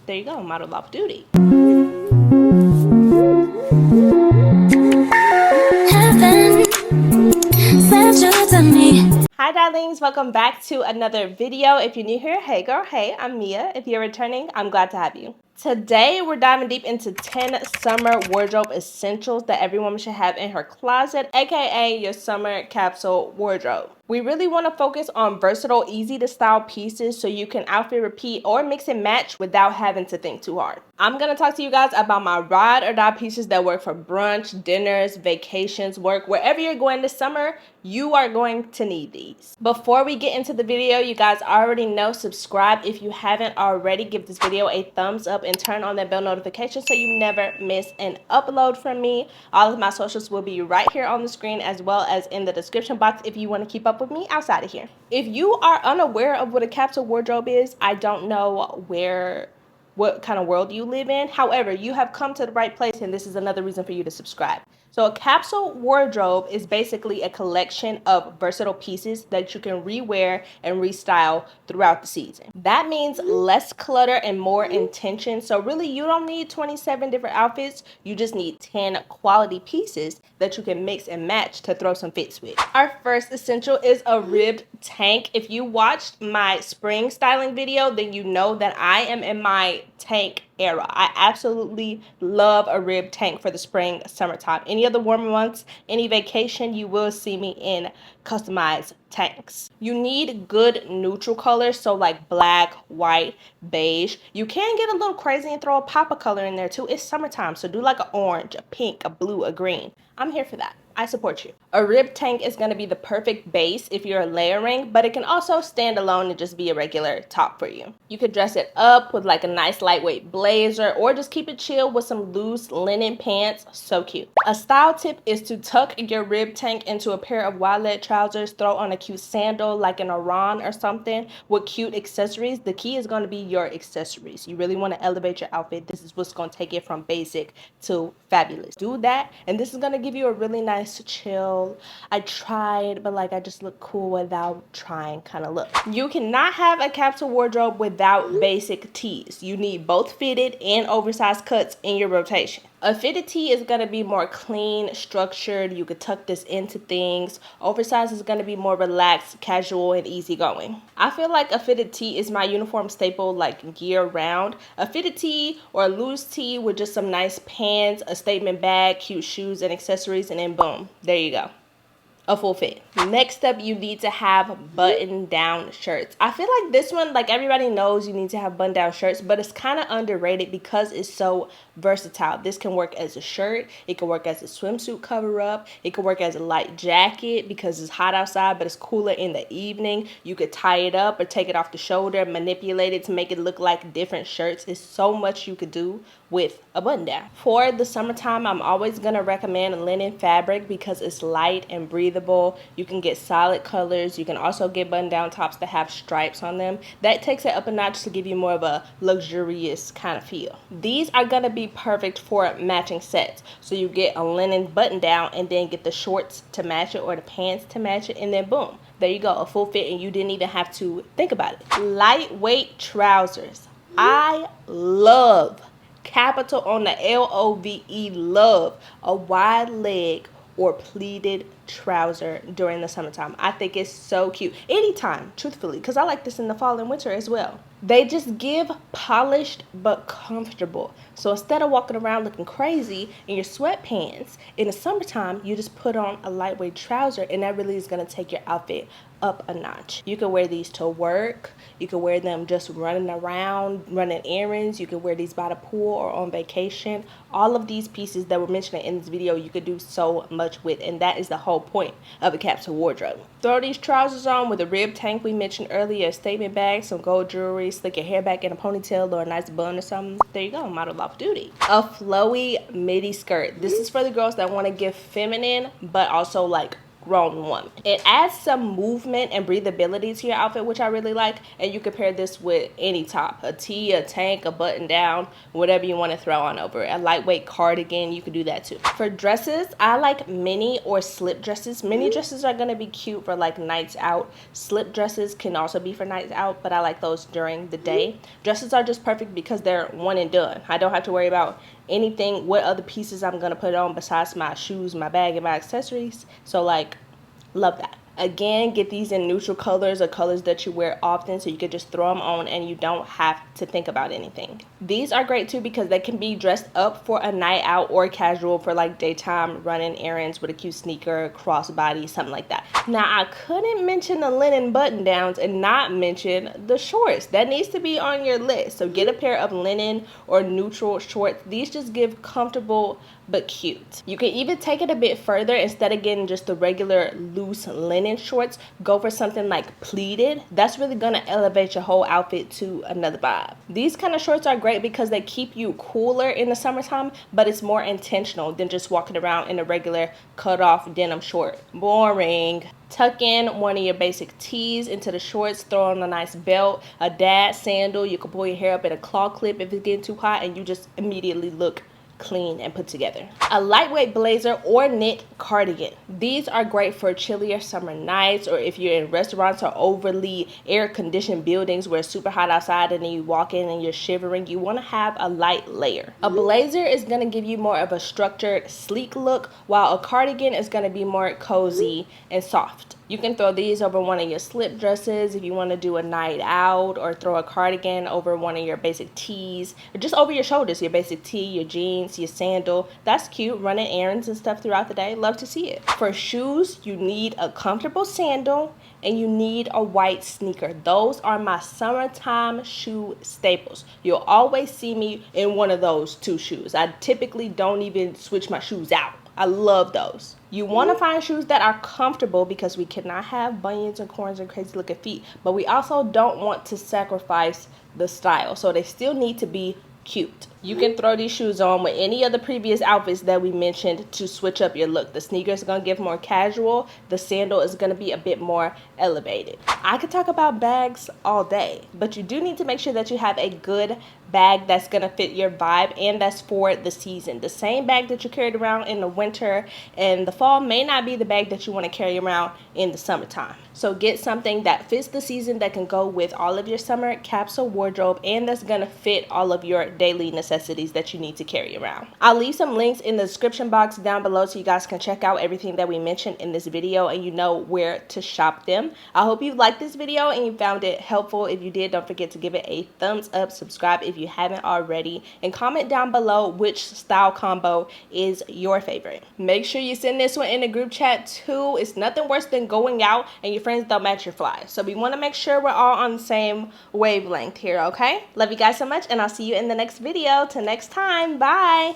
There you go, model off duty. Hi darlings, welcome back to another video. If you're new here, hey girl, hey, I'm Mia. If you're returning, I'm glad to have you. Today, we're diving deep into 10 summer wardrobe essentials that every woman should have in her closet, aka your summer capsule wardrobe. We really want to focus on versatile, easy to style pieces so you can outfit, repeat, or mix and match without having to think too hard. I'm going to talk to you guys about my ride or die pieces that work for brunch, dinners, vacations, work, wherever you're going this summer, you are going to need these. Before we get into the video, you guys already know, subscribe if you haven't already. Give this video a thumbs up and turn on that bell notification so you never miss an upload from me. All of my socials will be right here on the screen as well as in the description box if you want to keep up with me outside of here. If you are unaware of what a capsule wardrobe is, I don't know what kind of world you live in. However, you have come to the right place, and this is another reason for you to subscribe. So a capsule wardrobe is basically a collection of versatile pieces that you can rewear and restyle throughout the season. That means less clutter and more intention. So really, you don't need 27 different outfits. You just need 10 quality pieces that you can mix and match to throw some fits with. Our first essential is a ribbed tank. If you watched my spring styling video, then you know that I am in my tank era. I absolutely love a rib tank for the spring, summertime. Any of the warmer months, any vacation, you will see me in customized tanks. You need good neutral colors, so like black, white, beige. You can get a little crazy and throw a pop of color in there too. It's summertime, so do like an orange, a pink, a blue, a green. I'm here for that. I support you. A rib tank is going to be the perfect base if you're layering, but it can also stand alone and just be a regular top for you. You could dress it up with like a nice lightweight blazer or just keep it chill with some loose linen pants. So cute. A style tip is to tuck your rib tank into a pair of wide leg trousers, throw on a cute sandal like an Aran or something with cute accessories. The key is going to be your accessories. You really want to elevate your outfit. This is what's going to take it from basic to fabulous. Do that, and this is going to give you a really nice chill, I tried but like I just look cool without trying kind of look. You cannot have a capsule wardrobe without basic tees. You need both fitted and oversized cuts in your rotation. A fitted tee is going to be more clean, structured. You could tuck this into things. Oversized is going to be more relaxed, casual, and easygoing. I feel like a fitted tee is my uniform staple like year round. A fitted tee or a loose tee with just some nice pants, a statement bag, cute shoes, and accessories, and then boom, there you go. A full fit. Next up, you need to have button down shirts. I feel like this one, like everybody knows you need to have button down shirts, but it's kind of underrated because it's so versatile. This can work as a shirt, it can work as a swimsuit cover up, it can work as a light jacket because it's hot outside but it's cooler in the evening. You could tie it up or take it off the shoulder, manipulate it to make it look like different shirts. It's so much you could do with a button down. For the summertime, I'm always gonna recommend linen fabric because it's light and breathable. You can get solid colors. You can also get button down tops that have stripes on them. That takes it up a notch to give you more of a luxurious kind of feel. These are gonna be perfect for matching sets. So you get a linen button down and then get the shorts to match it or the pants to match it, and then boom, there you go, a full fit, and you didn't even have to think about it. Lightweight trousers. I love, capital on the L-O-V-E, love a wide leg or pleated trouser during the summertime. I think it's so cute. Anytime, truthfully, because I like this in the fall and winter as well. They just give polished but comfortable. So instead of walking around looking crazy in your sweatpants, in the summertime, you just put on a lightweight trouser, and that really is going to take your outfit up a notch. You can wear these to work. You can wear them just running around, running errands. You can wear these by the pool or on vacation. All of these pieces that were mentioned in this video, you could do so much with, and that is the whole point of a capsule wardrobe. Throw these trousers on with a rib tank we mentioned earlier, a statement bag, some gold jewelry, slick your hair back in a ponytail or a nice bun or something. There you go, model off duty. A flowy midi skirt. This is for the girls that want to give feminine but also like grown woman. It adds some movement and breathability to your outfit, which I really like, and you can pair this with any top, a tee, a tank, a button down, whatever you want to throw on over it. A lightweight cardigan, you could do that too. For dresses, I like mini or slip dresses. Mini dresses are going to be cute for like nights out. Slip dresses can also be for nights out, but I like those during the day. Dresses are just perfect because they're one and done. I don't have to worry about anything, what other pieces I'm gonna put on besides my shoes, my bag, and my accessories. So like, love that. Again, get these in neutral colors or colors that you wear often, so you can just throw them on and you don't have to think about anything. These are great too because they can be dressed up for a night out or casual for like daytime running errands with a cute sneaker, crossbody, something like that. Now, I couldn't mention the linen button downs and not mention the shorts. That needs to be on your list. So get a pair of linen or neutral shorts. These just give comfortable but cute. You can even take it a bit further. Instead of getting just the regular loose linen shorts, go for something like pleated. That's really gonna elevate your whole outfit to another vibe. These kind of shorts are great because they keep you cooler in the summertime, but it's more intentional than just walking around in a regular cut off denim short. Boring. Tuck in one of your basic tees into the shorts, throw on a nice belt, a dad sandal. You can pull your hair up in a claw clip if it's getting too hot, and you just immediately look clean and put together. A lightweight blazer or knit cardigan. These are great for chillier summer nights, or if you're in restaurants or overly air-conditioned buildings where it's super hot outside and then you walk in and you're shivering. You want to have a light layer. A blazer is going to give you more of a structured, sleek look, while a cardigan is going to be more cozy and soft. You can throw these over one of your slip dresses if you want to do a night out, or throw a cardigan over one of your basic tees, or just over your shoulders, your basic tee, your jeans, your sandal. That's cute, running errands and stuff throughout the day. Love to see it. For shoes, you need a comfortable sandal and you need a white sneaker. Those are my summertime shoe staples. You'll always see me in one of those two shoes. I typically don't even switch my shoes out. I love those. You want to find shoes that are comfortable because we cannot have bunions and corns and crazy looking feet, but we also don't want to sacrifice the style. So they still need to be cute. You can throw these shoes on with any of the previous outfits that we mentioned to switch up your look. The sneakers are going to give more casual. The sandal is going to be a bit more elevated. I could talk about bags all day, but you do need to make sure that you have a good bag that's going to fit your vibe and that's for the season. The same bag that you carried around in the winter and the fall may not be the bag that you want to carry around in the summertime. So get something that fits the season, that can go with all of your summer capsule wardrobe, and that's going to fit all of your daily necessities that you need to carry around. I'll leave some links in the description box down below so you guys can check out everything that we mentioned in this video and you know where to shop them. I hope you liked this video and you found it helpful. If you did, don't forget to give it a thumbs up, subscribe if you haven't already, and comment down below which style combo is your favorite. Make sure you send this one in the group chat too. It's nothing worse than going out and your friends don't match your fly. So we want to make sure we're all on the same wavelength here, okay? Love you guys so much, and I'll see you in the next video. Till next time, bye.